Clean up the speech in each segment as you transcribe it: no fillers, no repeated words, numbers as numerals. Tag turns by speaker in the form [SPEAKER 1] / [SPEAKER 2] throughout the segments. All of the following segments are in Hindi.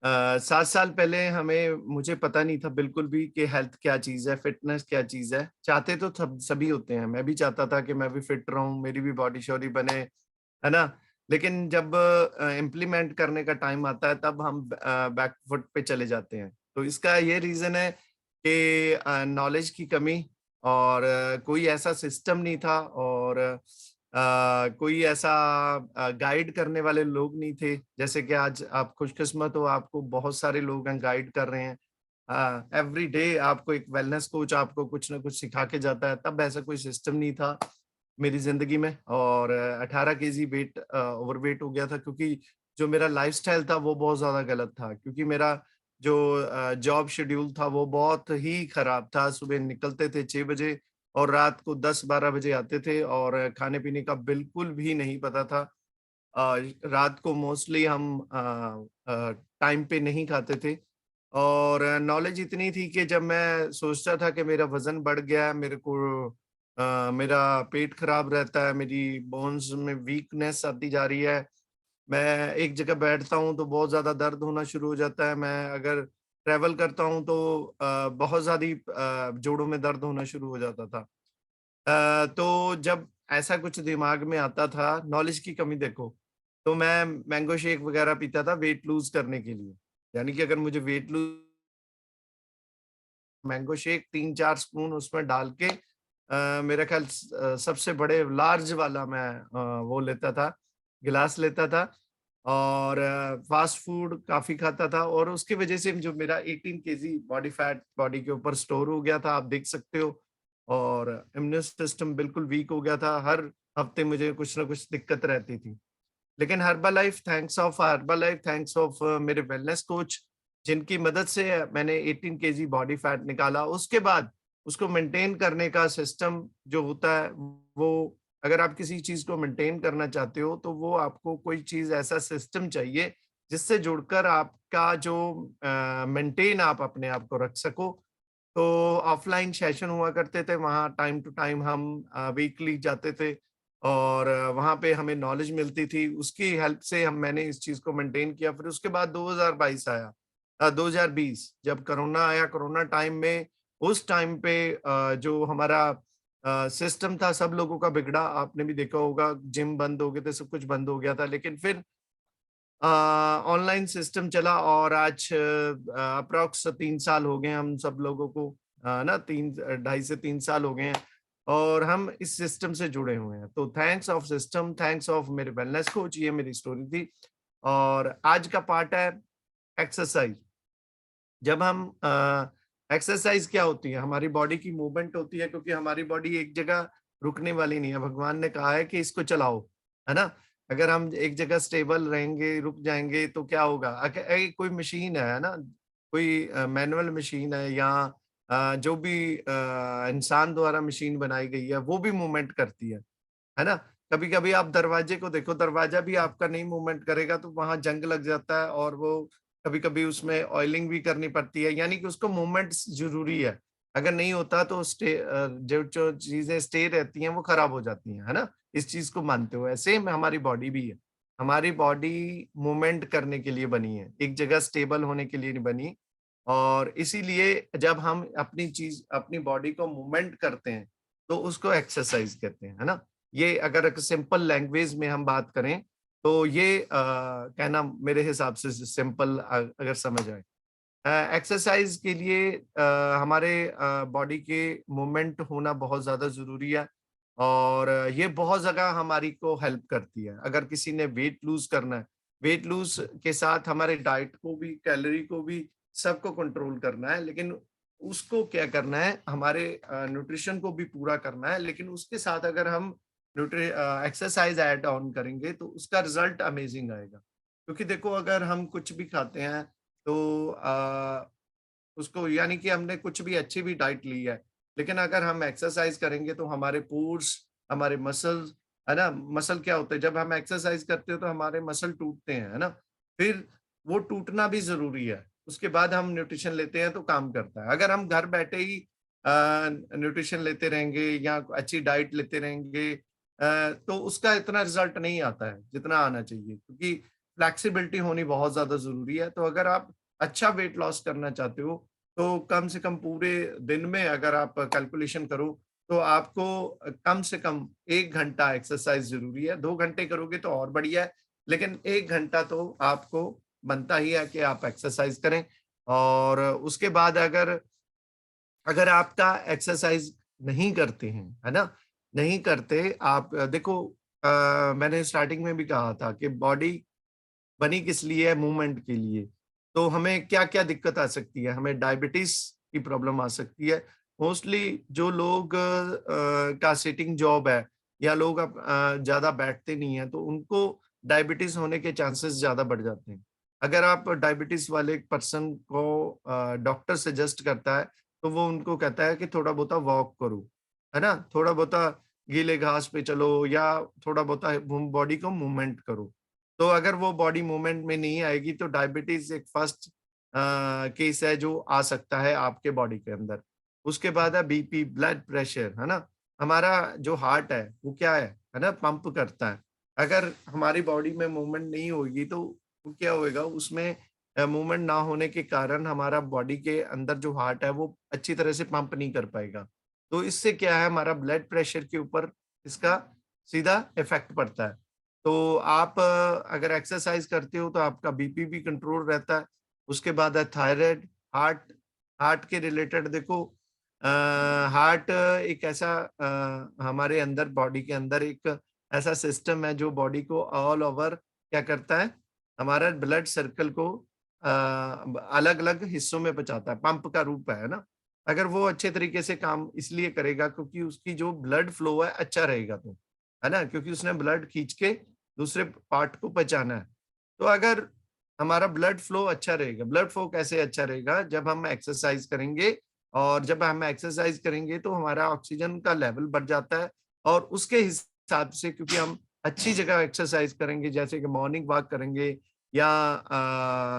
[SPEAKER 1] 7 साल पहले हमें मुझे पता नहीं था बिल्कुल भी कि हेल्थ क्या चीज़ है, फिटनेस क्या चीज़ है। चाहते तो सब सभी होते हैं, मैं भी चाहता था कि मैं भी फिट रहूँ, मेरी भी बॉडी-शॉडी बने, है ना? लेकिन जब इम्प्लीमेंट करने का टाइम आता है तब हम बैक फुट पे चले जाते हैं। तो इसका ये रीज़न है कि नॉलेज की कमी और कोई ऐसा सिस्टम नहीं था और कोई ऐसा गाइड करने वाले लोग नहीं थे। जैसे कि आज आप खुशकिस्मत हो, आपको बहुत सारे लोग हैं गाइड कर रहे हैं। एवरी डे आपको एक वेलनेस कोच आपको कुछ ना कुछ सिखा के जाता है, तब ऐसा कोई सिस्टम नहीं था मेरी ज़िंदगी में और 18 केजी ओवरवेट हो गया था क्योंकि जो मेरा लाइफ़स्टाइल था वो बहुत ज़्यादा गलत था क्योंकि मेरा जो जॉब शेड्यूल था वो बहुत ही खराब था। सुबह निकलते थे 6 बजे और रात को 10-12 बजे आते थे और खाने-पीने का बिल्कुल भी नहीं पता था। रात को मोस्टली हम टाइम पे नहीं खाते थे और नॉलेज इतनी थी कि जब मैं सोचता था कि मेरा वज़न बढ़ गया है, मेरा पेट खराब रहता है, मेरी बोन्स में वीकनेस आती जा रही है। मैं एक जगह बैठता हूँ तो बहुत ज़्यादा दर्द होना शुरू हो जाता है। मैं अगर ट्रैवल करता हूँ तो बहुत जोड़ों में दर्द होना शुरू हो जाता था। तो जब ऐसा कुछ दिमाग में आता था, नॉलेज की कमी देखो, तो मैं मैंगो शेक वगैरह पीता था वेट लूज़ करने के लिए। यानी कि अगर मुझे weight lose mango shake 3-4 spoon उसमें डाल के मेरा ख़्याल सबसे बड़े लार्ज वाला मैं वो लेता था, गिलास लेता था और फ़ास्ट फूड काफ़ी खाता था और उसकी वज़ह से जो मेरा 18 केजी बॉडी फैट बॉडी के ऊपर स्टोर हो गया था, आप देख सकते हो और इम्यून सिस्टम बिल्कुल वीक हो गया था। हर हफ़्ते मुझे कुछ ना कुछ दिक्कत रहती थी। लेकिन हर्बल लाइफ थैंक्स ऑफ मेरे वेलनेस कोच जिनकी मदद से मैंने 18 केजी बॉडी फैट निकाला। उसके बाद उसको मेंटेन करने का सिस्टम जो होता है वो अगर आप किसी चीज़ को मेंटेन करना चाहते हो तो वो आपको कोई चीज़ ऐसा सिस्टम चाहिए जिससे जुड़कर आपका जो मेंटेन आप अपने आप को रख सको। तो ऑफलाइन सेशन हुआ करते थे, वहाँ टाइम टू टाइम हम वीकली जाते थे और वहाँ पे हमें नॉलेज मिलती थी। उसकी हेल्प से हम मैंने इस चीज़ को मेंटेन किया। फिर उसके बाद 2022 आया 2020 जब कोरोना आया, कोरोना टाइम में उस टाइम पे जो हमारा सिस्टम था सब लोगों का बिगड़ा। आपने भी देखा होगा जिम बंद हो गए थे, सब कुछ बंद हो गया था। लेकिन फिर ऑनलाइन सिस्टम चला और आज अप्रॉक्स 3 साल हो गए हम सब लोगों को ना 3 ढाई से 3 साल हो गए हैं और हम इस सिस्टम से जुड़े हुए हैं। तो thanks of system, thanks of मेरे वेलनेस कोच, ये मेरी स्टोरी थी। और आज का पार्ट है एक्सरसाइज। जब हम एक्सरसाइज क्या होती है? हमारी बॉडी की मूवमेंट होती है क्योंकि हमारी बॉडी एक जगह रुकने वाली नहीं है। भगवान ने कहा है कि इसको चलाओ, है ना? अगर हम एक जगह स्टेबल रहेंगे, रुक जाएँगे तो क्या होगा? कोई मशीन है ना? कोई मैनुअल मशीन है या जो भी इंसान द्वारा मशीन बनाई गई है, वो भी मूवमेंट करती है ना? कभी-कभी आप दरवाजे को देखो, दरवाजा भी आपका नहीं मूवमेंट करेगा तो वहाँ जंग लग जाता है और वो कभी-कभी उसमें ऑयलिंग भी करनी पड़ती है, यानी कि उसको मूवमेंट्स ज़रूरी है। अगर नहीं होता तो जो जो चीज़ें स्टे रहती हैं वो खराब हो जाती हैं, है ना? इस चीज़ को मानते हुए, सेम हमारी बॉडी भी है। हमारी बॉडी मूवमेंट करने के लिए बनी है, एक जगह स्टेबल होने के लिए नहीं बनी और इसीलिए जब हम अपनी बॉडी को मूवमेंट करते हैं, तो उसको एक्सरसाइज कहते हैं, है ना? ये अगर एक सिंपल लैंग्वेज में हम बात करें, तो ये कहना मेरे हिसाब से सिंपल अगर समझ आए। एक्सरसाइज के लिए हमारे बॉडी के मूवमेंट होना बहुत ज़्यादा ज़रूरी है और ये बहुत जगह हमारी को हेल्प करती है। अगर किसी ने वेट लूज़ करना है, वेट लूज़ के साथ हमारे डाइट को भी, कैलोरी को भी, सबको कंट्रोल करना है, लेकिन उसको क्या करना है, हमारे न्यूट्रिशन को भी पूरा करना है, लेकिन उसके साथ अगर हम एक्सरसाइज ऐड ऑन करेंगे, तो उसका रिज़ल्ट अमेज़िंग आएगा। क्योंकि देखो अगर हम कुछ भी खाते हैं तो उसको यानी कि हमने कुछ भी अच्छी भी डाइट ली है, लेकिन अगर हम एक्सरसाइज करेंगे तो हमारे पोर्स, हमारे मसल्स, है ना? मसल क्या होते हैं? जब हम एक्सरसाइज करते हैं तो हमारे मसल टूटते हैं, है ना? फिर वो टूटना भी ज़रूरी है। उसके बाद हम न्यूट्रिशन लेते हैं तो काम करता है। अगर हम घर बैठे ही न्यूट्रिशन लेते रहेंगे या अच्छी डाइट लेते रहेंगे तो उसका इतना रिज़ल्ट नहीं आता है, जितना आना चाहिए। क्योंकि फ्लेक्सिबिलिटी होनी बहुत ज़्यादा ज़रूरी है। तो अगर आप अच्छा वेट लॉस करना चाहते हो, तो कम से कम पूरे दिन में अगर आप कैलकुलेशन करो, तो आपको कम से कम 1 घंटा एक्सरसाइज़ ज़रूरी है। 2 घंटे करोगे तो और बढ़िया है, लेकिन 1 घंटा तो आपको बनता ही है कि आप एक्सरसाइज़ करें। और उसके बाद अगर अगर आपका एक्सरसाइज़ नहीं करते हैं, है ना? नहीं करते आप देखो मैंने स्टार्टिंग में भी कहा था कि बॉडी बनी किस लिए है? मूवमेंट के लिए। तो हमें क्या-क्या दिक्कत आ सकती है? हमें डायबिटीज़ की प्रॉब्लम आ सकती है। मोस्टली जो लोग का सिटिंग जॉब है या लोग ज़्यादा बैठते नहीं हैं, तो उनको डायबिटीज़ होने के चांसेस ज़्यादा बढ़ जाते हैं। अगर आप डायबिटीज़ वाले पर्सन को डॉक्टर सजेस्ट करता है, तो वो उनको कहता है कि थोड़ा बहुता वॉक करो, है ना? थोड़ा बहुता गीले घास पे चलो या थोड़ा बहुता बॉडी को मूवमेंट करो। तो अगर वो बॉडी मूवमेंट में नहीं आएगी तो डायबिटीज़ एक फर्स्ट केस है जो आ सकता है आपके बॉडी के अंदर। उसके बाद है बीपी, ब्लड प्रेशर, है ना? हमारा जो हार्ट है वो क्या है ना? पंप करता है। अगर हमारी बॉडी में मूवमेंट नहीं होगी तो वो क्या होएगा उसमें मूवमेंट ना होने के कारण हमारा बॉडी के अंदर जो हार्ट है वो अच्छी तरह से पंप नहीं कर पाएगा। तो इससे क्या है हमारा ब्लड प्रेशर के ऊपर इसका सीधा इफ़ेक्ट पड़ता है। तो आप अगर एक्सरसाइज करते हो तो आपका बीपी भी कंट्रोल रहता है। उसके बाद है थायराइड, हार्ट हार्ट के रिलेटेड देखो हार्ट एक ऐसा हमारे अंदर बॉडी के अंदर एक ऐसा सिस्टम है जो बॉडी को ऑल ओवर क्या करता है, हमारा ब्लड सर्कल को अलग-अलग हिस्सों में पहुँचाता है, पंप का रूप है ना? अगर वो अच्छे तरीके से काम इसलिए करेगा क्योंकि उसकी जो ब्लड फ्लो है अच्छा रहेगा तो, है ना? क्योंकि उसने ब्लड खींच के दूसरे पार्ट को पहचाना है। तो अगर हमारा ब्लड फ्लो अच्छा रहेगा, ब्लड फ्लो कैसे अच्छा रहेगा? जब हम एक्सरसाइज करेंगे और जब हम एक्सरसाइज करेंगे तो हमारा ऑक्सीजन का लेवल बढ़ जाता है और उसके हिसाब से क्योंकि हम अच्छी जगह एक्सरसाइज करेंगे जैसे कि मॉर्निंग वॉक करेंगे या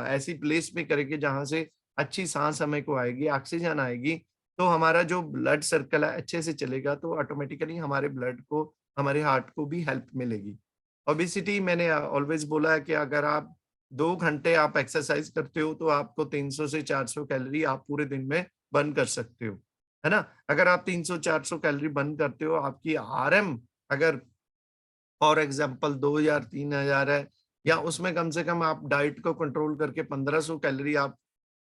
[SPEAKER 1] ऐसी प्लेस में करेंगे जहाँ से अच्छी सांस हमें को आएगी, ऑक्सीजन आएगी, तो हमारा जो ब्लड सर्कल है अच्छे से चलेगा तो ऑटोमेटिकली हमारे ब्लड को, हमारे हार्ट को भी हेल्प मिलेगी। ओबेसिटी मैंने ऑलवेज़ बोला है कि अगर आप 2 घंटे आप एक्सरसाइज़ करते हो, तो आपको 300 से 400 कैलोरी आप पूरे दिन में बर्न कर सकते हो, है ना? अगर आप 300-400 कैलोरी बर्न करते हो, आपकी आरएम अगर फॉर एग्ज़ाम्पल 2000-3000 है या उसमें कम से कम आप डाइट को कंट्रोल करके 1500 कैलोरी आप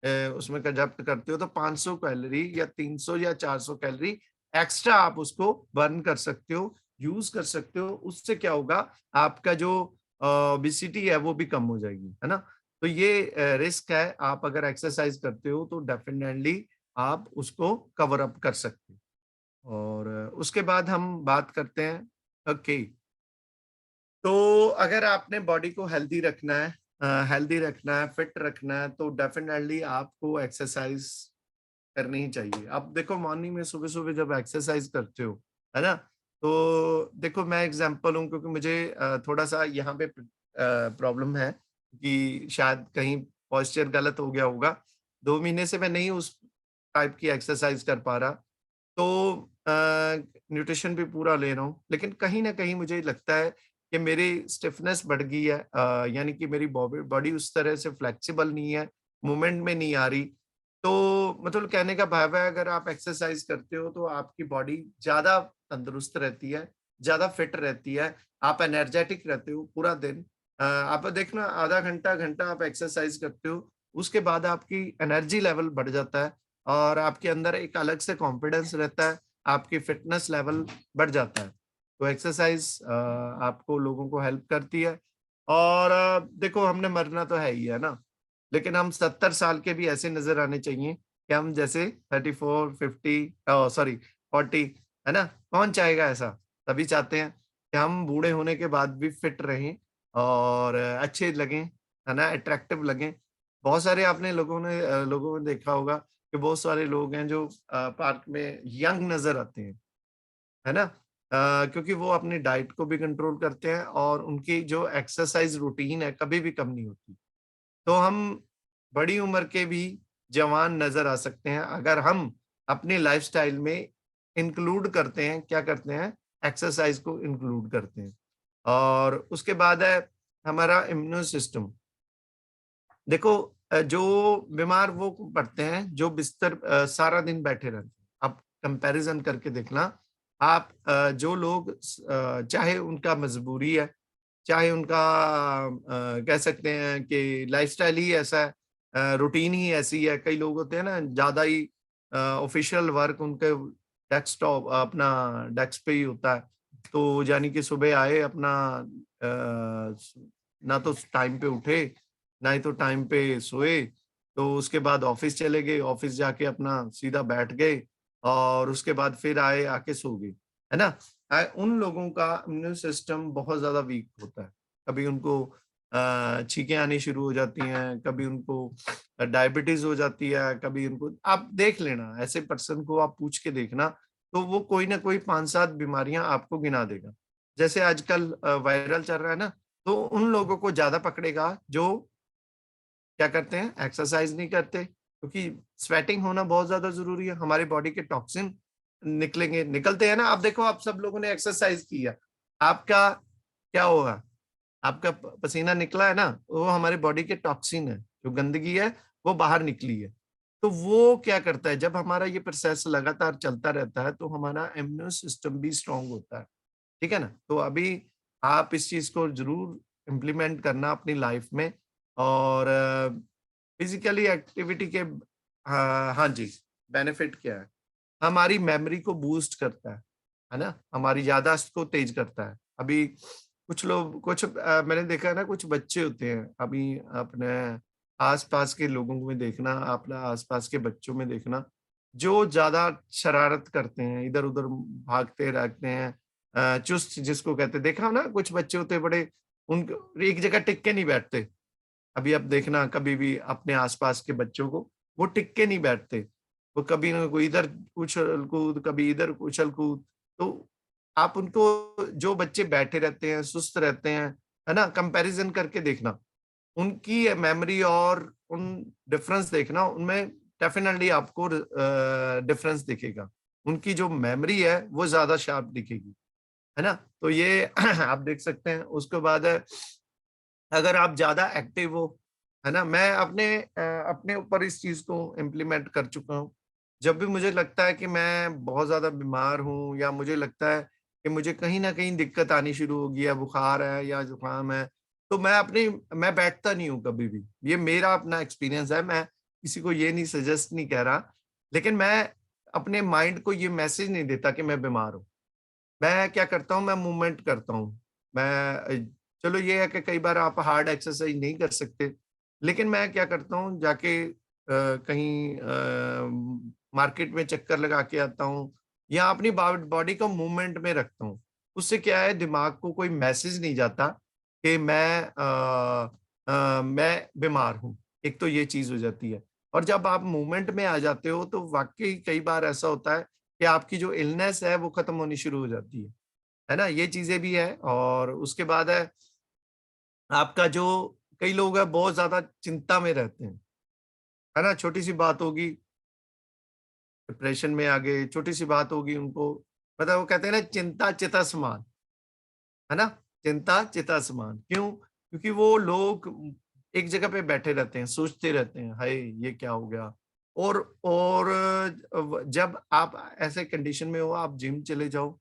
[SPEAKER 1] उसमें कंज़प्ट करते हो, तो 500 कैलोरी या 300 या 400 कैलोरी एक्स्ट्रा आप उसको बर्न कर सकते हो, यूज़ कर सकते हो। उससे क्या होगा, आपका जो ओबेसिटी है, वो भी कम हो जाएगी, है ना? तो ये रिस्क है, आप अगर एक्सरसाइज़ करते हो, तो डेफ़िनेटली आप उसको कवर अप कर सकते हो। और उसके बाद हम बात करते हैं ओके, तो अगर आपने बॉडी को हेल्दी रखना है, फिट रखना है, तो डेफ़िनेटली आपको एक्सरसाइज़ करनी ही चाहिए। अब देखो मॉर्निंग में सुबह-सुबह जब एक्सरसाइज़ करते हो, है ना? तो देखो मैं एग्ज़ाम्पल हूँ क्योंकि मुझे थोड़ा-सा यहाँ पे प्रॉब्लम है कि शायद कहीं पोस्चर गलत हो गया होगा। 2 महीने से मैं नहीं उस टाइप की एक्सरसाइज़ कर पा रहा। तो न्यूट्रिशन भी पूरा ले रहा हूँ, लेकिन कहीं न कहीं मुझे लगता है कि मेरी स्टिफनेस बढ़ गई है यानी कि मेरी बॉडी उस तरह से फ्लेक्सिबल नहीं है, मूवमेंट में नहीं आ रही। तो मतलब कहने का भाव है अगर आप एक्सरसाइज़ करते हो तो आपकी बॉडी ज़्यादा तंदुरुस्त रहती है, ज़्यादा फिट रहती है, आप एनर्जेटिक रहते हो पूरा दिन। आप देखना आधा घंटा, घंटा आप एक्सरसाइज़ करते हो, उसके बाद आपकी एनर्जी लेवल बढ़ जाता है। और आपके अंदर एक अलग से कॉन्फिडेंस रहता है, आपकी फिटनेस लेवल बढ़ जाता है। तो एक्सरसाइज़ आपको लोगों को हेल्प करती है और देखो हमने मरना तो है ही, है ना? लेकिन हम 70 साल के भी ऐसे नज़र आने चाहिए कि हम जैसे 34, 50 सॉरी 40 है ना? कौन चाहेगा ऐसा? सभी चाहते हैं कि हम बूढ़े होने के बाद भी फिट रहें और अच्छे लगें, है ना? अट्रैक्टिव लगें। बहुत सारे आपने लोगों में देखा होगा कि बहुत सारे लोग हैं जो पार्क में यंग नज़र आते हैं, है ना? क्योंकि वो अपनी डाइट को भी कंट्रोल करते हैं और उनकी जो एक्सरसाइज़ रूटीन है, कभी भी कम नहीं होती। तो हम बड़ी उम्र के भी जवान नज़र आ सकते हैं अगर हम अपनी लाइफ़स्टाइल में इंक्लूड करते हैं, क्या करते हैं? एक्सरसाइज़ को इंक्लूड करते हैं। और उसके बाद है हमारा इम्यून सिस्टम। देखो जो बीमार वो पड़ते हैं जो बिस्तर सारा दिन बैठे रहते हैं। आप कंपैरिजन करके देखना, आप जो लोग चाहे उनका मजबूरी है, चाहे उनका कह सकते हैं कि लाइफस्टाइल ही ऐसा है, रूटीन ही ऐसी है। कई लोग होते हैं ना ज़्यादा ही ऑफिशियल वर्क उनके डेस्कटॉप अपना डेस्क पे ही होता है। तो यानी कि सुबह आए अपना ना तो टाइम पे उठे, ना ही तो टाइम पे सोए, तो उसके बाद ऑफिस चले गए, ऑफिस जाके अपना सीधा बैठ गए और उसके बाद फिर आए, आके सो गए, है ना? उन लोगों का इम्यून सिस्टम बहुत ज़्यादा वीक होता है। कभी उनको छींकें आनी शुरू हो जाती हैं, कभी उनको डायबिटीज़ हो जाती है, कभी उनको आप देख लेना, ऐसे पर्सन को आप पूछ के देखना, तो वो कोई ना कोई 5-7 बीमारियाँ आपको गिना देगा। जैसे आजकल वायरल चल रहा है ना, तो उन लोगों को ज़्यादा पकड़ेगा जो क्या करते हैं, एक्सरसाइज़ नहीं करते, क्योंकि स्वेटिंग होना बहुत ज़्यादा ज़रूरी है, हमारी बॉडी के टॉक्सिन निकलेंगे निकलते हैं ना। आप देखो आप सब लोगों ने एक्सरसाइज़ किया, आपका क्या होगा? आपका प पसीना निकला है ना, वो हमारी बॉडी के टॉक्सिन है, जो गंदगी है, वो बाहर निकली है। तो वो क्या करता है, जब हमारा ये प्रोसेस लगातार चलता रहता है, तो हमारा इम्यून सिस्टम भी स्ट्रॉन्ग होता है, ठीक है ना? तो अभी आप इस चीज़ को ज़रूर इम्प्लीमेंट करना अपनी लाइफ़ में और फिज़िकली एक्टिविटी के हाँ जी, बेनिफिट क्या है? हमारी मेमोरी को बूस्ट करता है ना? हमारी याददाश्त को तेज़ करता है। अभी कुछ लोग मैंने देखा है ना कुछ बच्चे होते हैं, अभी अपने आस-पास के लोगों में देखना, अपना आस-पास के बच्चों में देखना, जो ज़्यादा शरारत करते हैं, इधर-उधर भागते रहते हैं, चुस्त जिसको कहते हैं। देखा ना कुछ बच्चे होते हैं बड़े उन एक जगह टिक के नहीं बैठते। अभी आप देखना कभी भी अपने आस-पास के बच्चों को, वो टिक के नहीं बैठते। वो कभी ना कोई इधर उछल-कूद, कभी इधर उछल-कूद। तो आप उनको जो बच्चे बैठे रहते हैं, सुस्त रहते हैं, है ना? कंपैरिज़न करके देखना। उनकी मेमोरी और उन डिफरेंस देखना, उनमें डेफ़िनेटली आपको डिफरेंस दिखेगा। उनकी जो मेमोरी है, वो ज़्यादा शार्प दिखेगी, है ना? तो ये आप देख सकते हैं। उसके बाद अगर आप ज़्यादा एक्टिव हो, है ना? मैं अपने ऊपर इस चीज़ को इम्प्लीमेंट कर चुका हूँ। जब भी मुझे लगता है कि मैं बहुत ज़्यादा बीमार हूँ या मुझे लगता है कि मुझे कहीं न कहीं दिक्कत आनी शुरू हो गई है, बुखार है या ज़ुकाम है, तो मैं बैठता नहीं हूँ कभी भी। ये मेरा अपना एक्सपीरियंस है, मैं किसी को ये नहीं सजेस्ट नहीं कर रहा। लेकिन मैं अपने माइंड को ये मैसेज नहीं देता कि मैं बीमार हूँ। मैं क्या करता हूँ, मैं मूवमेंट करता हूँ। मैं चलो ये है कि कई बार आप हार्ड एक्सरसाइज नहीं कर सकते, लेकिन मैं क्या करता हूँ जाके कहीं मार्केट में चक्कर लगा के आता हूँ या अपनी बॉडी को मूवमेंट में रखता हूँ। उससे क्या है दिमाग को कोई मैसेज नहीं जाता कि मैं बीमार हूँ। एक तो ये चीज़ हो जाती है और जब आप मूवमेंट में आ जाते हो तो वाक़ई कई बार ऐसा होता है कि आपकी जो इलनेस है वो खत्म होनी शुरू हो जाती है ना? ये चीज़ें भी है और उसके बाद है आपका जो कई लोग हैं बहुत ज़्यादा चिंता में रहते हैं, है ना? छोटी-सी बात होगी, डिप्रेशन में आ गए, छोटी-सी बात होगी उनको मतलब वो कहते हैं ना चिंता चिता समान, है ना? चिंता चिता समान, क्यों? क्योंकि वो लोग एक जगह पे बैठे रहते हैं, सोचते रहते हैं, हाय! ये क्या हो गया? और जब आप ऐसे कंडीशन में हो, आप जिम चले जाओ,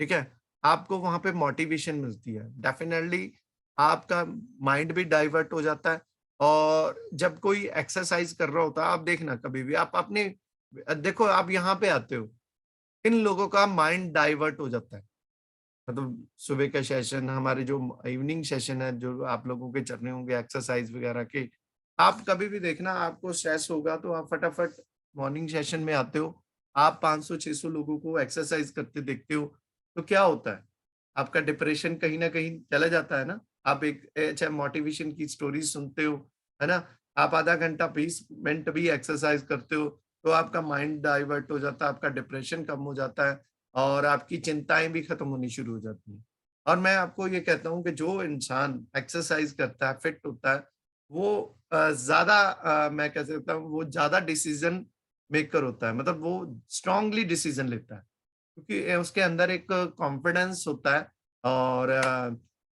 [SPEAKER 1] ठीक है? आपको वहाँ पे मोटिवेशन मिलती है। डेफ़िनेटली आपका माइंड भी डाइवर्ट हो जाता है और जब कोई एक्सरसाइज़ कर रहा होता है, आप देखना कभी भी आप अपने देखो आप यहाँ पे आते हो, किन लोगों का माइंड डाइवर्ट हो जाता है। मतलब सुबह का सेशन हमारे जो इवनिंग सेशन है, जो आप लोगों के चल रहे होंगे एक्सरसाइज़ वगैरह के, आप कभी भी देखना आपको स्ट्रेस होगा तो आप फटाफट मॉर्निंग सेशन में आते हो। आप 500-600 लोगों को एक्सरसाइज़ करते देखते हो, तो क्या होता है? आपका डिप्रेशन कहीं न कहीं चला जाता है ना? आप एक अच्छा मोटिवेशन की स्टोरी सुनते हो, है ना? आप आधा घंटा 20 मिनट भी एक्सरसाइज़ करते हो, तो आपका माइंड डाइवर्ट हो जाता है, आपका डिप्रेशन कम हो जाता है और आपकी चिंताएँ भी खत्म होनी शुरू हो जाती हैं। और मैं आपको ये कहता हूँ कि जो इंसान एक्सरसाइज़ करता है, फिट होता है, वो ज़्यादा मैं कह सकता हूँ वो ज़्यादा डिसीज़न मेकर होता है, मतलब वो स्ट्रांगली डिसीज़न लेता है। क्योंकि उसके अंदर एक कॉन्फिडेंस होता है और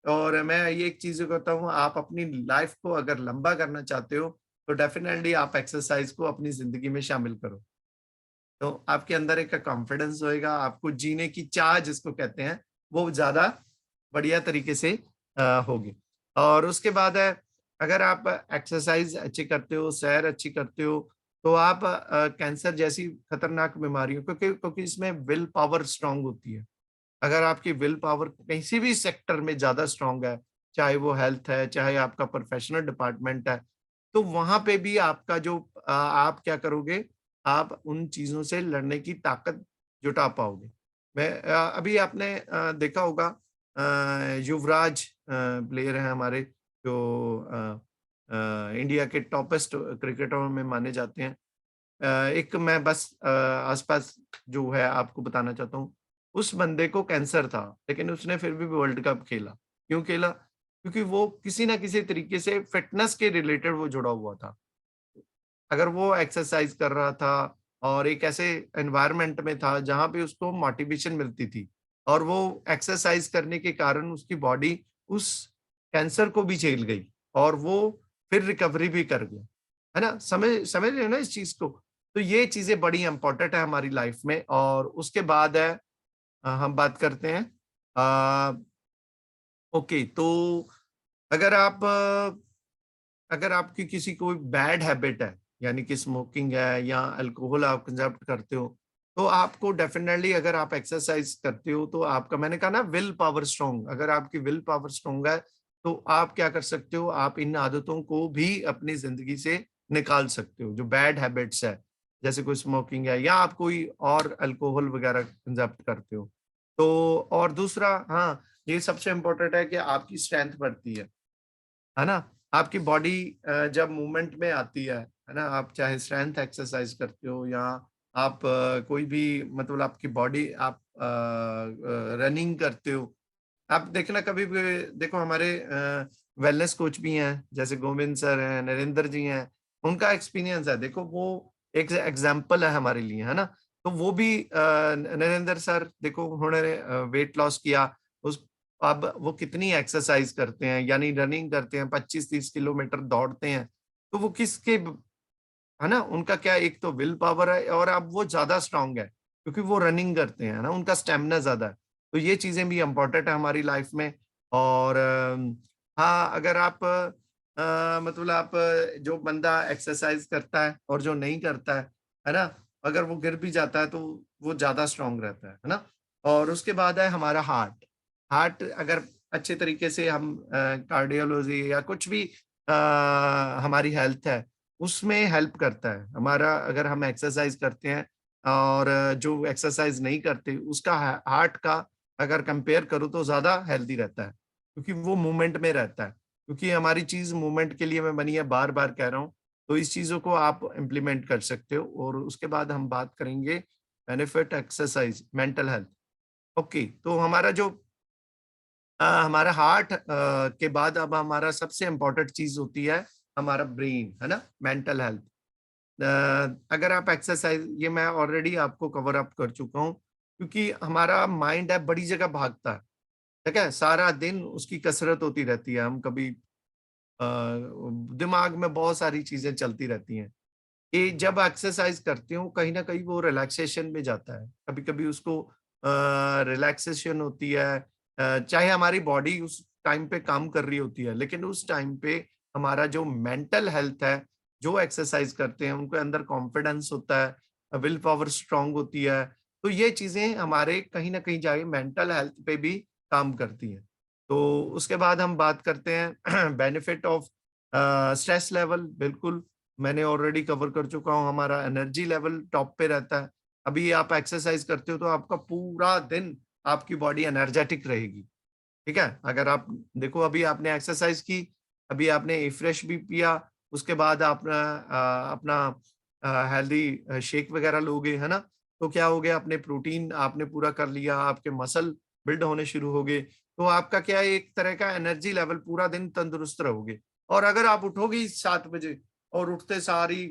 [SPEAKER 1] और मैं ये एक चीज़ कहता हूँ, आप अपनी लाइफ को अगर लंबा करना चाहते हो, तो डेफ़िनेटली आप एक्सरसाइज़ को अपनी ज़िंदगी में शामिल करो। तो आपके अंदर एक कॉन्फिडेंस होएगा, आपको जीने की चाह जिसको कहते हैं, वो ज़्यादा बढ़िया तरीके से होगी। और उसके बाद है, अगर आप एक्सरसाइज़ अच्छी करते हो, सैर अच्छी करते हो, तो आप कैंसर जैसी खतरनाक बीमारियों, क्योंकि क्योंकि इसमें विल पावर स्ट्रॉन्ग होती है। अगर आपकी विल पावर किसी भी सेक्टर में ज़्यादा स्ट्रॉन्ग है, चाहे वो हेल्थ है, चाहे आपका प्रोफेशनल डिपार्टमेंट है, तो वहाँ पे भी आपका जो आप क्या करोगे, आप उन चीज़ों से लड़ने की ताकत जुटा पाओगे। अभी आपने देखा होगा, युवराज प्लेयर हैं हमारे, जो इंडिया के टॉपेस्ट क्रिकेटरों में माने जाते हैं। एक मैं बस आस-पास जो है आपको बताना चाहता हूँ, उस बंदे को कैंसर था, लेकिन उसने फिर भी वर्ल्ड कप खेला। क्यों खेला? क्योंकि वो किसी न किसी तरीके से फिटनेस के रिलेटेड वो जुड़ा हुआ था। अगर वो एक्सरसाइज़ कर रहा था और एक ऐसे एनवायरनमेंट में था जहाँ पे उसको मोटिवेशन मिलती थी, और वो एक्सरसाइज़ करने के कारण उसकी बॉडी उस कैंसर को भी झेल गई और वो फिर रिकवरी भी कर गया। है ना? समझ रहे हो ना इस चीज़ को? तो ये चीज़ें बड़ी इम्पोर्टेंट है हमारी लाइफ में। और उसके बाद है, हम बात करते हैं, अ, ओके, तो अगर आप अगर आपकी किसी कोई बैड हैबिट है, यानी कि स्मोकिंग है या अल्कोहल आप कंज़प्ट करते हो, तो आपको डेफ़िनेटली, अगर आप एक्सरसाइज़ करते हो, तो आपका, मैंने कहा ना, विल पावर स्ट्रॉन्ग, अगर आपकी विल पावर स्ट्रॉन्ग है, तो आप क्या कर सकते हो, आप इन आदतों को भी अपनी ज़िंदगी से निकाल सकते हो, जो बैड हैबिट्स है, जैसे कोई स्मोकिंग है या आप कोई और अल्कोहल वगैरह कंज़प्ट करते हो। तो और दूसरा, हाँ, ये सबसे इम्पोर्टेंट है कि आपकी स्ट्रेंथ बढ़ती है ना? आपकी बॉडी जब मूवमेंट में आती है ना? आप चाहे स्ट्रेंथ एक्सरसाइज करते हो या आप कोई भी, मतलब आपकी बॉडी, आप रनिंग करते हो। आप देखना कभी भी, देखो हमारे वेलनेस कोच भी हैं, जैसे गोविंद सर हैं, नरेंद्र जी हैं, उनका एक्सपीरियंस है। देखो वो एक एग्ज़ाम्पल है हमारे लिए, है ना? तो वो भी नरेंद्र सर, देखो उन्होंने वेट लॉस किया, उस अब वो कितनी एक्सरसाइज करते हैं, यानी रनिंग करते हैं, 25-30 किलोमीटर दौड़ते हैं। तो वो किसके ब है ना? उनका क्या, एक तो विल पावर है और अब वो ज़्यादा स्ट्रॉन्ग है, क्योंकि वो रनिंग करते हैं, है ना? उनका स्टैमिना ज़्यादा है। तो ये चीज़ें भी इम्पोर्टेंट है हमारी लाइफ में। और हाँ, अगर आप मतलब आप जो बंदा एक्सरसाइज करता है और जो नहीं करता है ना? अगर वो गिर भी जाता है, तो वो ज़्यादा स्ट्रॉन्ग रहता है ना? और उसके बाद है हमारा हार्ट। हार्ट अगर अच्छे तरीके से हम कार्डियोलॉजी या कुछ भी हमारी हेल्थ है, उसमें हेल्प करता है। हमारा, अगर हम एक्सरसाइज़ करते हैं और जो एक्सरसाइज़ नहीं करते, उसका हार्ट का अगर कंपेयर करूँ तो ज़्यादा हेल्दी रहता है, क्योंकि वो मूवमेंट में रहता है। क्योंकि हमारी चीज़ मूवमेंट के लिए मैं बनी है, बार-बार कह रहा हूँ। तो इस चीज़ों को आप इम्प्लीमेंट कर सकते हो। और उसके बाद हम बात करेंगे benefit exercise, mental health. Okay, तो हमारा जो हमारा हार्ट के बाद अब हमारा सबसे इम्पोर्टेंट चीज़ होती है हमारा ब्रेन, है ना? Mental health. अगर आप एक्सरसाइज़, ये मैं ऑलरेडी आपको कवर अप कर चुका हूँ, क्योंकि हमारा माइंड है, बड़ी जगह भागता है, ठीक है? सारा दिन उसकी कसरत होती रहती है। हम कभी दिमाग में बहुत सारी चीज़ें चलती रहती हैं। ये जब एक्सरसाइज़ करते हो, कहीं न कहीं वो रिलैक्सेशन में जाता है। कभी-कभी उसको रिलैक्सेशन होती है, चाहे हमारी बॉडी उस टाइम पे काम कर रही होती है, लेकिन उस टाइम पे हमारा जो मेंटल हेल्थ है, जो एक्सरसाइज़ करते हैं, उनके अंदर कॉन्फिडेंस होता है, विल पावर स्ट्रॉन्ग होती है। तो ये चीज़ें हमारे कहीं न कहीं जाके मेंटल हेल्थ पे भी काम करती हैं। तो उसके बाद हम बात करते हैं बेनिफिट ऑफ स्ट्रेस लेवल। बिल्कुल, मैंने ऑलरेडी कवर कर चुका हूँ, हमारा एनर्जी लेवल टॉप पे रहता है। अभी आप एक्सरसाइज़ करते हो तो आपका पूरा दिन आपकी बॉडी एनर्जेटिक रहेगी, ठीक है? अगर आप देखो, अभी आपने एक्सरसाइज़ की, अभी आपने रिफ्रेश भी पिया, उसके बाद आप अपना हेल्दी शेक वगैरह लोगे, है ना? तो क्या हो गया, आपने प्रोटीन आपने पूरा कर लिया, आपके मसल बिल्ड होने शुरू हो गए, तो आपका क्या है, एक तरह का एनर्जी लेवल, पूरा दिन तंदुरुस्त रहोगे। और अगर आप उठोगे ही 7 बजे और उठते सार ही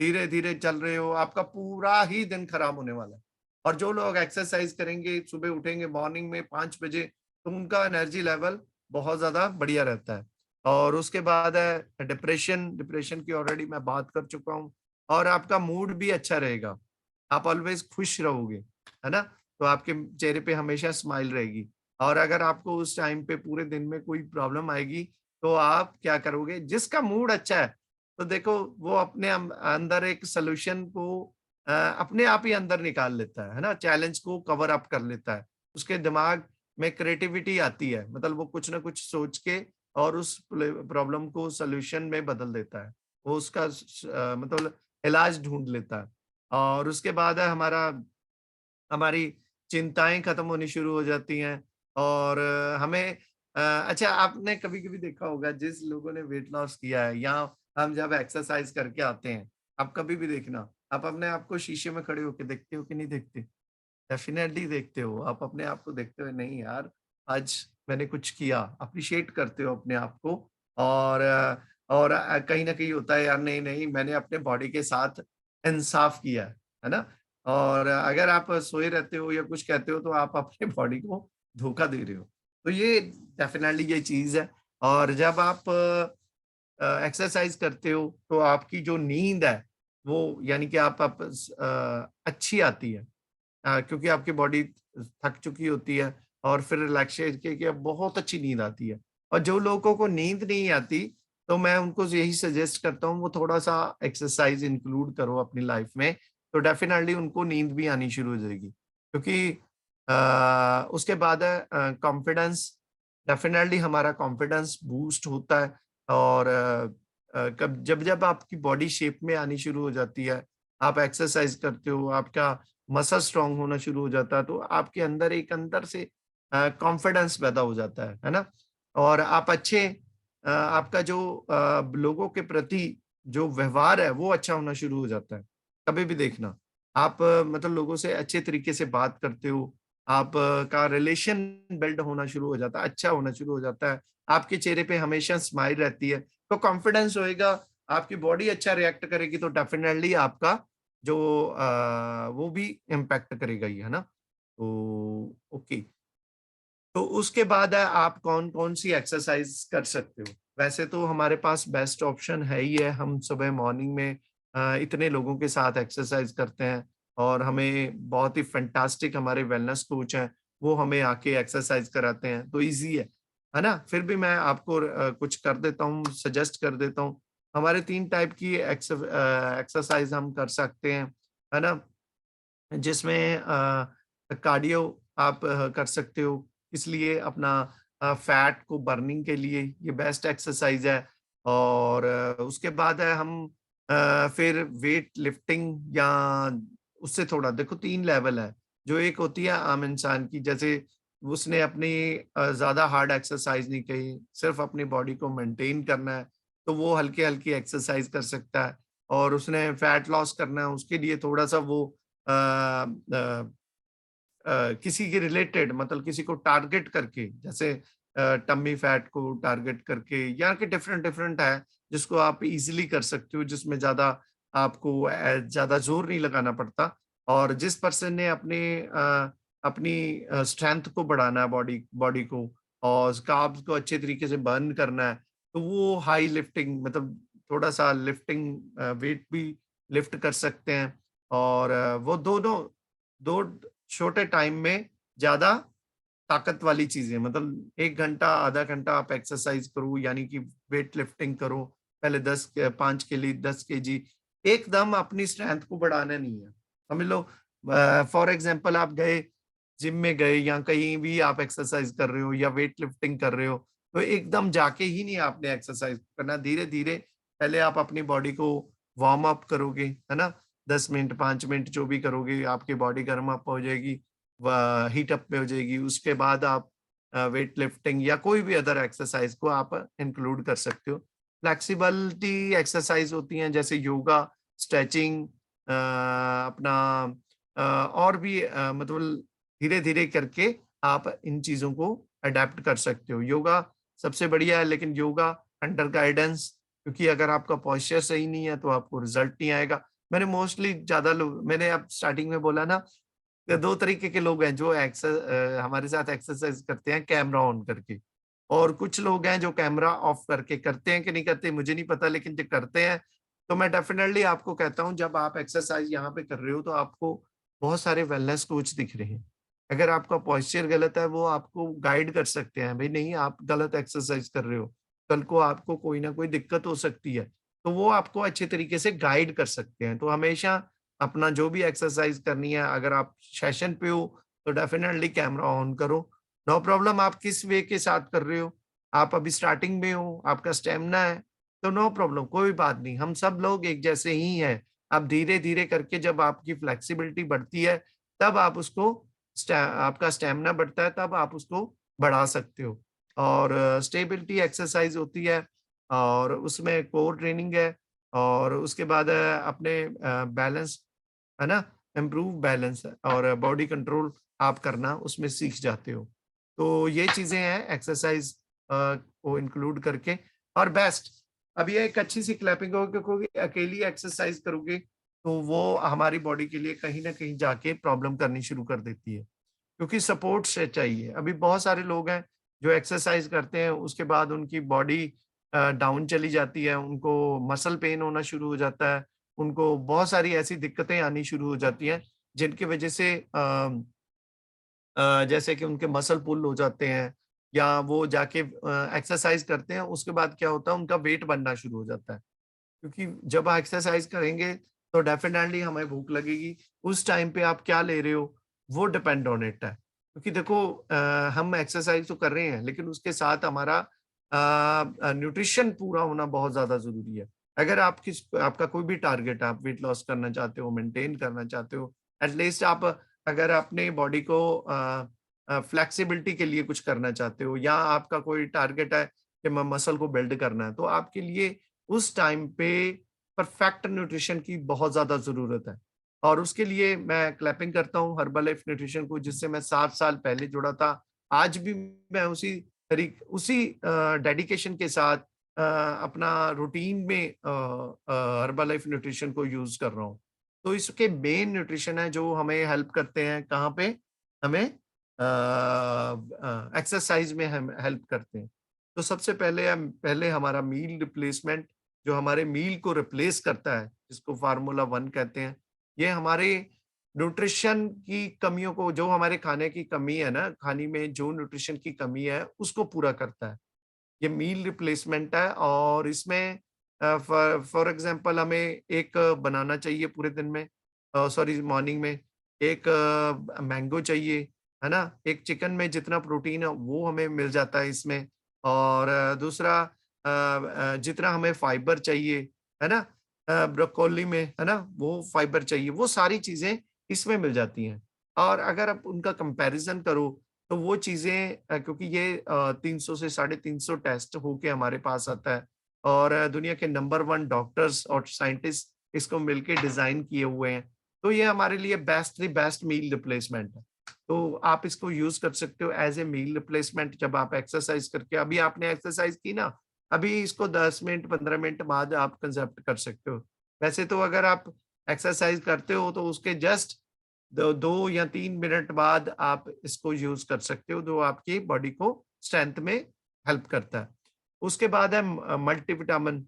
[SPEAKER 1] धीरे-धीरे चल रहे हो, आपका पूरा ही दिन खराब होने वाला है। और जो लोग एक्सरसाइज़ करेंगे, सुबह उठेंगे मॉर्निंग में 5 बजे, तो उनका एनर्जी लेवल बहुत ज़्यादा बढ़िया रहता है। और उसके बाद है डिप्रेशन, डिप्रेशन की ऑलरेडी मैं बात कर चुका हूँ। और आपका मूड भी अच्छा रहेगा, आप ऑलवेज़ खुश रहोगे, है ना? तो आपके चेहरे पे हमेशा स्माइल रहेगी। और अगर आपको उस टाइम पे पूरे दिन में कोई प्रॉब्लम आएगी, तो आप क्या करोगे? जिसका मूड अच्छा है, तो देखो वो अपने अंदर एक सॉल्यूशन को अपने आप ही अंदर निकाल लेता है ना? चैलेंज को कवर अप कर लेता है। उसके दिमाग में क्रिएटिविटी आती है, मतलब वो कुछ ना कुछ सोच के और उस प्रॉब्लम को सॉल्यूशन में बदल देता है। वो उसका मतलब इलाज ढूँढ लेता है। और उसके बाद है हमारी चिंताएँ खत्म होनी शुरू हो जाती हैं। और हमें अच्छा, आपने कभी-कभी देखा होगा जिस लोगों ने वेट लॉस किया है या हम जब एक्सरसाइज़ करके आते हैं, आप कभी भी देखना, आप अपने आप को शीशे में खड़े होके देखते हो कि नहीं देखते? डेफ़िनेटली देखते हो। आप अपने आप को देखते हो, नहीं यार, आज मैंने कुछ किया, एप्रिशिएट करते हो अपने आप को। और कहीं न कहीं होता है यार, नहीं, नहीं, मैंने अपने बॉडी के साथ इंसाफ़ किया है ना? और अगर आप सोए रहते हो या कुछ कहते हो तो आप अपने बॉडी को धोखा दे रहे हो। तो ये डेफ़िनेटली ये चीज़ है। और जब आप एक्सरसाइज़ करते हो तो आपकी जो नींद है, वो यानी कि अच्छी आती है। क्योंकि आपकी बॉडी थक चुकी होती है और फिर रिलैक्सेशन के बहुत अच्छी नींद आती है। और जो लोगों को नींद नहीं आती, तो मैं उनको यही सजेस्ट करता हूँ वो थोड़ा-सा एक्सरसाइज़ इंक्लूड करो अपनी लाइफ में, तो डेफिनिटली उनको नींद भी आनी शुरू हो जाएगी। क्योंकि उसके बाद है कॉन्फिडेंस, डेफिनिटली हमारा कॉन्फिडेंस बूस्ट होता है। और कब जब-जब आपकी बॉडी शेप में आनी शुरू हो जाती है, आप एक्सरसाइज़ करते हो, आपका मसल स्ट्रॉन्ग होना शुरू हो जाता है, तो आपके अंदर एक अंदर से कॉन्फिडेंस पैदा हो जाता है ना? और आप आपका जो लोगों के प्रति जो व्यवहार है, वो अच्छा होना शुरू हो जाता है। कभी भी देखना, आप मतलब लोगों से अच्छे तरीके से बात करते हो, आप का रिलेशन बिल्ड होना शुरू हो जाता है, अच्छा होना शुरू हो जाता है, आपके चेहरे पे हमेशा स्माइल रहती है, तो कॉन्फिडेंस होएगा, आपकी बॉडी अच्छा रिएक्ट करेगी, तो डेफिनिटली आपका जो वो भी इम्पैक्ट करेगा ही, है ना? तो ओके, तो उसके बाद है आप कौन-कौन सी एक्सरसाइज़ कर सकते हो? वैसे तो हमारे पास बेस्ट ऑप्शन है ही है, हम सुबह मॉर्निंग में इतने लोगों के साथ एक्सरसाइज़ करते हैं और हमें बहुत ही फैंटास्टिक हमारे वेलनेस कोच हैं, वो हमें आके एक्सरसाइज़ कराते हैं, तो ईज़ी है ना? फिर भी मैं आपको कुछ कर देता हूँ, सजेस्ट कर देता हूँ। हमारे 3 टाइप की एक्सरसाइज़ हम कर सकते हैं, है ना? जिसमें कार्डियो आप कर सकते हो, इसलिए अपना फैट को बर्निंग के लिए ये बेस्ट एक्सरसाइज है। और उसके बाद है हम फिर वेट लिफ्टिंग या उससे थोड़ा देखो 3 लेवल है। जो एक होती है आम इंसान की, जैसे उसने अपनी ज़्यादा हार्ड एक्सरसाइज नहीं की, सिर्फ़ अपनी बॉडी को मेंटेन करना है, तो वो हल्की-हल्की एक्सरसाइज कर सकता है। और उसने फैट लॉस करना है, उसके लिए थोड़ा-सा वो अ अ किसी के रिलेटेड, मतलब किसी को टारगेट करके, जैसे टम्मी फैट को टारगेट करके, या कि डिफरेंट डिफरेंट है जिसको आप इजीली कर सकते हो, जिसमें ज्यादा आपको ज्यादा जोर नहीं लगाना पड़ता। और जिस पर्सन ने अपनी स्ट्रेंथ को बढ़ाना है, बॉडी बॉडी को, और कार्ब्स को अच्छे तरीके से बर्न करना है, तो वो हाई लिफ्टिंग, मतलब थोड़ा सा लिफ्टिंग वेट भी लिफ्ट कर सकते हैं। और वो दोनों दो छोटे टाइम में ज़्यादा ताकत वाली चीज़ें, मतलब 1 घंटा, आधा घंटा आप एक्सरसाइज़ करो, यानी कि वेट लिफ्टिंग करो। पहले 5 केजी, 10 केजी, एकदम अपनी स्ट्रेंथ को बढ़ाना नहीं है। समझ लो फॉर एग्ज़ाम्पल आप गए, जिम में गए या कहीं भी आप एक्सरसाइज़ कर रहे हो या वेट लिफ्टिंग कर रहे हो, तो एकदम जाके ही नहीं आपने एक्सरसाइज़ करना। धीरे-धीरे पहले आप अपनी बॉडी को वार्म अप करोगे, है ना? 10 मिनट, 5 मिनट जो भी करोगे, आपकी बॉडी गर्म अप हो जाएगी, व हीट अप में हो जाएगी। उसके बाद आप वेट लिफ्टिंग या कोई भी अदर एक्सरसाइज को आप इंक्लूड कर सकते हो। फ्लेक्सिबिलिटी एक्सरसाइज होती हैं जैसे योगा, स्ट्रेचिंग, अपना और भी मतलब धीरे-धीरे करके आप इन चीज़ों को अडैप्ट कर सकते हो। योगा सबसे बढ़िया है, लेकिन योगा अंडर गाइडेंस, क्योंकि अगर आपका पोस्चर सही नहीं है तो आपको रिजल्ट नहीं आएगा। मैंने अब स्टार्टिंग में बोला ना, 2 तरीके के लोग हैं जो हमारे साथ एक्सरसाइज़ करते हैं कैमरा ऑन करके, और कुछ लोग हैं जो कैमरा ऑफ करके करते हैं कि नहीं करते मुझे नहीं पता, लेकिन जो करते हैं, तो मैं डेफिनिटली आपको कहता हूँ जब आप एक्सरसाइज़ यहाँ पे कर रहे हो तो आपको बहुत सारे वेलनेस कोच दिख रहे हैं। अगर आपका पोस्चर गलत है वो आपको गाइड कर सकते हैं, भई नहीं आप गलत एक्सरसाइज़ कर रहे हो, कल को आपको कोई ना कोई दिक्कत हो सकती है। तो वो आपको अच्छे तरीके से गाइड कर सकते हैं। तो हमेशा अपना जो भी एक्सरसाइज़ करनी है, अगर आप सेशन पे हो, तो डेफ़िनेटली कैमरा ऑन करो। नो प्रॉब्लम आप किस वे के साथ कर रहे हो, आप अभी स्टार्टिंग में हो, आपका स्टैमिना है, तो नो प्रॉब्लम कोई बात नहीं, हम सब लोग एक जैसे ही हैं। आप धीरे-धीरे करके जब आपकी फ्लेक्सिबिलिटी बढ़ती है, तब आप उसको आपका स्टैमिना बढ़ता है, तब आप उसको बढ़ा सकते हो। और स्टेबिलिटी एक्सरसाइज़ होती है और उसमें कोर ट्रेनिंग है, और उसके बाद अपने बैलेंस, है ना? इम्प्रूव बैलेंस है और बॉडी कंट्रोल आप करना उसमें सीख जाते हो। तो ये चीज़ें हैं एक्सरसाइज़ को इंक्लूड करके। और बेस्ट, अब ये एक अच्छी-सी क्लैपिंग होगी क्योंकि अकेली एक्सरसाइज़ करोगे, तो वो हमारी बॉडी के लिए कहीं न कहीं जाके प्रॉब्लम करनी शुरू कर देती है। क्योंकि सपोर्ट से चाहिए। अभी बहुत सारे लोग हैं जो एक्सरसाइज़ करते हैं, उसके बाद उनकी बॉडी डाउन चली जाती है, उनको मसल पेन होना शुरू हो जाता है, उनको बहुत सारी ऐसी दिक्कतें आनी शुरू हो जाती हैं, जिनकी वजह से जैसे कि उनके मसल पुल हो जाते हैं, या वो जाके एक्सरसाइज़ करते हैं, उसके बाद क्या होता है उनका वेट बढ़ना शुरू हो जाता है। क्योंकि जब आप एक्सरसाइज़ करेंगे, तो डेफ़िनेटली हमें भूख लगेगी। उस टाइम पे आप क्या ले रहे हो, वो डिपेंड ऑन इट है। क्योंकि देखो हम एक्सरसाइज़ तो कर रहे हैं, लेकिन उसके साथ हमारा न्यूट्रिशन पूरा होना बहुत ज़्यादा ज़रूरी है। अगर आपका कोई भी टारगेट है, आप वेट लॉस करना चाहते हो, मेंटेन करना चाहते हो, एट लीस्ट आप अगर अपने बॉडी को फ्लेक्सिबिलिटी के लिए कुछ करना चाहते हो, या आपका कोई टारगेट है कि मैं मसल को बिल्ड करना है, तो आपके लिए उस टाइम पे परफेक्ट न्यूट्रिशन की बहुत ज़्यादा ज़रूरत है। और उसके लिए मैं क्लैपिंग करता हूँ हर्बलाइफ न्यूट्रिशन को, जिससे मैं 7 साल पहले जुड़ा था। आज भी मैं उसी डेडिकेशन के साथ अपना रूटीन में हर्बलाइफ न्यूट्रिशन को यूज़ कर रहा हूँ। तो इसके मेन न्यूट्रिशन है जो हमें हेल्प करते हैं कहाँ पे? हमें एक्सरसाइज़ में हम हेल्प करते हैं। तो सबसे पहले हमारा मील रिप्लेसमेंट, जो हमारे मील को रिप्लेस करता है, जिसको फ़ॉर्मूला 1 कहते हैं। ये हमारे न्यूट्रिशन की कमियों को, जो हमारे खाने की कमी है ना, खाने में जो न्यूट्रिशन की कमी है, उसको पूरा करता है। ये मील रिप्लेसमेंट है, और इसमें फॉर एग्ज़ाम्पल हमें एक बनाना चाहिए पूरे दिन में, सॉरी मॉर्निंग में, एक मैंगो चाहिए, है ना? एक चिकन में जितना प्रोटीन है वो हमें मिल जाता है इसमें, और दूसरा जितना हमें फाइबर चाहिए, है ना? ब्रोकोली में, है ना? वो फाइबर चाहिए, वो सारी चीज़ें इसमें मिल जाती हैं। और अगर आप उनका कंपैरिज़न करो, तो वो चीज़ें क्योंकि ये 300 से 350 टेस्ट होके हमारे पास आता है, और दुनिया के नंबर 1 डॉक्टर्स और साइंटिस्ट इसको मिलके डिज़ाइन किए हुए हैं। तो ये हमारे लिए बेस्ट मील रिप्लेसमेंट है। तो आप इसको यूज़ कर सकते हो एज़ ए मील रिप्लेसमेंट, जब आप एक्सरसाइज़ करके, अभी आपने एक्सरसाइज़ की ना, अभी इसको 10 मिनट 15 मिनट बाद आप कंज़प्ट कर सकते हो। वैसे तो अगर आप एक्सरसाइज़ करते हो तो उसके जस्ट 2 या 3 मिनट बाद आप इसको यूज़ कर सकते हो, जो आपकी बॉडी को स्ट्रेंथ में हेल्प करता है। उसके बाद है मल्टीविटामिन।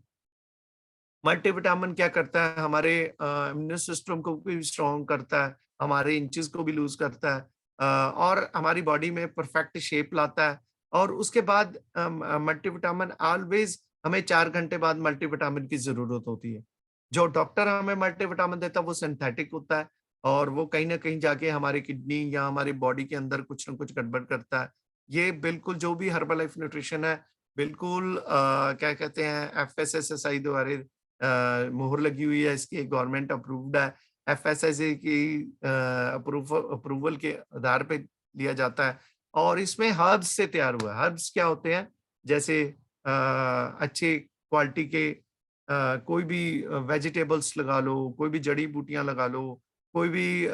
[SPEAKER 1] मल्टीविटामिन क्या करता है, हमारे इम्यून सिस्टम को भी स्ट्रॉन्ग करता है, हमारे इंचेस को भी लूज़ करता है, और हमारी बॉडी में परफेक्ट शेप लाता है। और उसके बाद मल्टीविटामिन ऑलवेज़ हमें 4 घंटे बाद मल्टीविटामिन की ज़रूरत होती है। जो डॉक्टर हमें मल्टीविटामिन देता है वो सिंथेटिक होता है, और वो कहीं न कहीं जाके हमारी किडनी या हमारी बॉडी के अंदर कुछ न कुछ गड़बड़ करता है। ये बिल्कुल जो भी हर्बलाइफ न्यूट्रिशन है, बिल्कुल क्या कहते हैं, एफएसएसएआई द्वारा मोहर लगी हुई है, इसकी गवर्नमेंट अप्रूव्ड है। एफएसएसए की अप्रूवल के आधार पे लिया जाता है, और इसमें हर्ब्स से तैयार हुआ है। हर्ब्स क्या होते हैं? जैसे अच्छी क्वालिटी के कोई भी वेजिटेबल्स लगा लो, कोई भी जड़ी-बूटियाँ लगा लो, कोई भी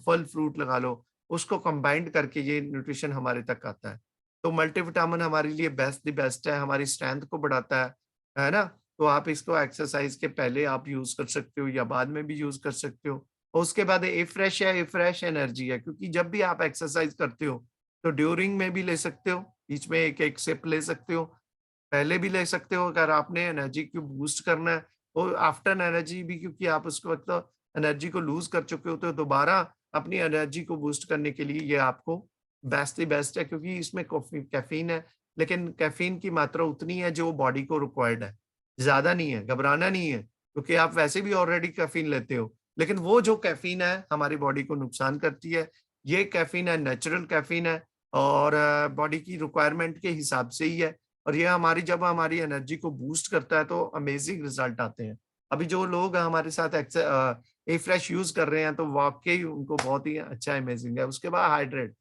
[SPEAKER 1] फल-फ्रूट लगा लो, उसको कंबाइंड करके ये न्यूट्रिशन हमारे तक आता है। तो मल्टीविटामिन हमारे लिए बेस्ट द बेस्ट है, हमारी स्ट्रेंथ को बढ़ाता है ना? तो आप इसको एक्सरसाइज़ के पहले आप यूज़ कर सकते हो या बाद में भी यूज़ कर सकते हो, और उसके बाद ए फ्रेश है, ए फ्रेश एनर्जी है, क्योंकि जब भी आप एक्सरसाइज करते हो तो ड्यूरिंग में भी ले सकते हो, बीच में एक एक सिप ले सकते हो, पहले भी ले सकते हो अगर आपने एनर्जी को बूस्ट करना है, और आफ्टर एनर्जी भी, क्योंकि आप उस वक्त एनर्जी को लूज कर चुके हो, तो दोबारा अपनी एनर्जी को बूस्ट करने के लिए ये आपको बेस्ट ही बेस्ट है, क्योंकि इसमें कैफीन है, लेकिन कैफीन की मात्रा उतनी है जो बॉडी को रिक्वायर्ड है, ज्यादा नहीं है, घबराना नहीं है, क्योंकि आप वैसे भी ऑलरेडी कैफीन लेते हो, लेकिन वो जो कैफीन है हमारी बॉडी को नुकसान करती है। ये कैफीन है, नेचुरल कैफीन है, और बॉडी की रिक्वायरमेंट के हिसाब से ही है, और ये हमारी जब हमारी एनर्जी को बूस्ट करता है तो अमेजिंग रिजल्ट आते हैं। अभी जो लोग हमारे साथ ए फ्रेश यूज कर रहे हैं तो वाकई उनको बहुत ही अच्छा अमेजिंग है। उसके बाद हाइड्रेट,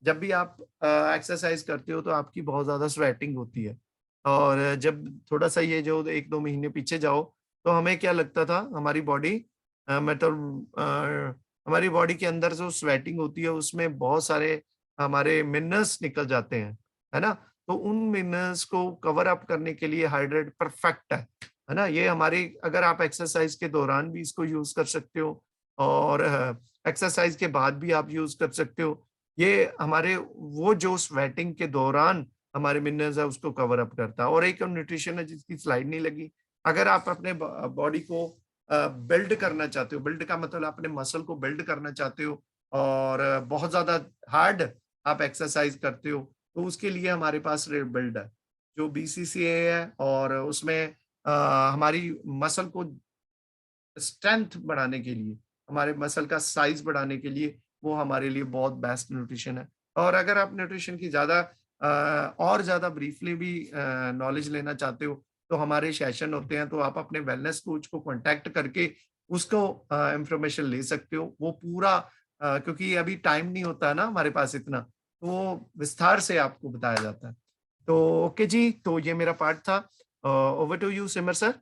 [SPEAKER 1] जब भी आप एक्सरसाइज करते हो तो आपकी बहुत ज़्यादा स्वेटिंग होती है, और जब थोड़ा-सा ये जो 1-2 महीने पीछे जाओ, तो हमें क्या लगता था, हमारी बॉडी हमारी बॉडी के अंदर जो स्वेटिंग होती है उसमें बहुत सारे हमारे मिनरल्स निकल जाते हैं, है ना? तो उन मिनरल्स को कवर अप करने के लिए हाइड्रेट परफेक्ट है ना? ये हमारी, अगर आप एक्सरसाइज के दौरान भी इसको यूज़ कर सकते हो, और एक्सरसाइज के बाद भी आप यूज़ कर सकते हो। ये हमारे वो जो स्वेटिंग के दौरान हमारे मिनरल्स है उसको कवर अप करता है। और एक न्यूट्रिशन है जिसकी स्लाइड नहीं लगी। अगर आप अपने बॉडी को बिल्ड करना चाहते हो, बिल्ड का मतलब अपने मसल को बिल्ड करना चाहते हो, और बहुत ज्यादा हार्ड आप एक्सरसाइज करते हो, तो उसके लिए हमारे पास बिल्ड है जो बीसीसीए है, और उसमें अ, हमारी मसल को स्ट्रेंथ बढ़ाने के लिए, हमारे मसल का साइज़ बढ़ाने के लिए वो हमारे लिए बहुत बेस्ट न्यूट्रिशन है। और अगर आप न्यूट्रिशन की और ज़्यादा ब्रीफली भी नॉलेज लेना चाहते हो, तो हमारे सेशन होते हैं, तो आप अपने वेलनेस कोच को कॉन्टैक्ट करके उसको इन्फॉर्मेशन ले सकते हो। वो पूरा क्योंकि अभी टाइम नहीं होता है ना हमारे पास इतना, तो वो विस्तार से आपको बताया जाता है। तो ओके जी, तो ये मेरा पार्ट था। Over to you Simar sir.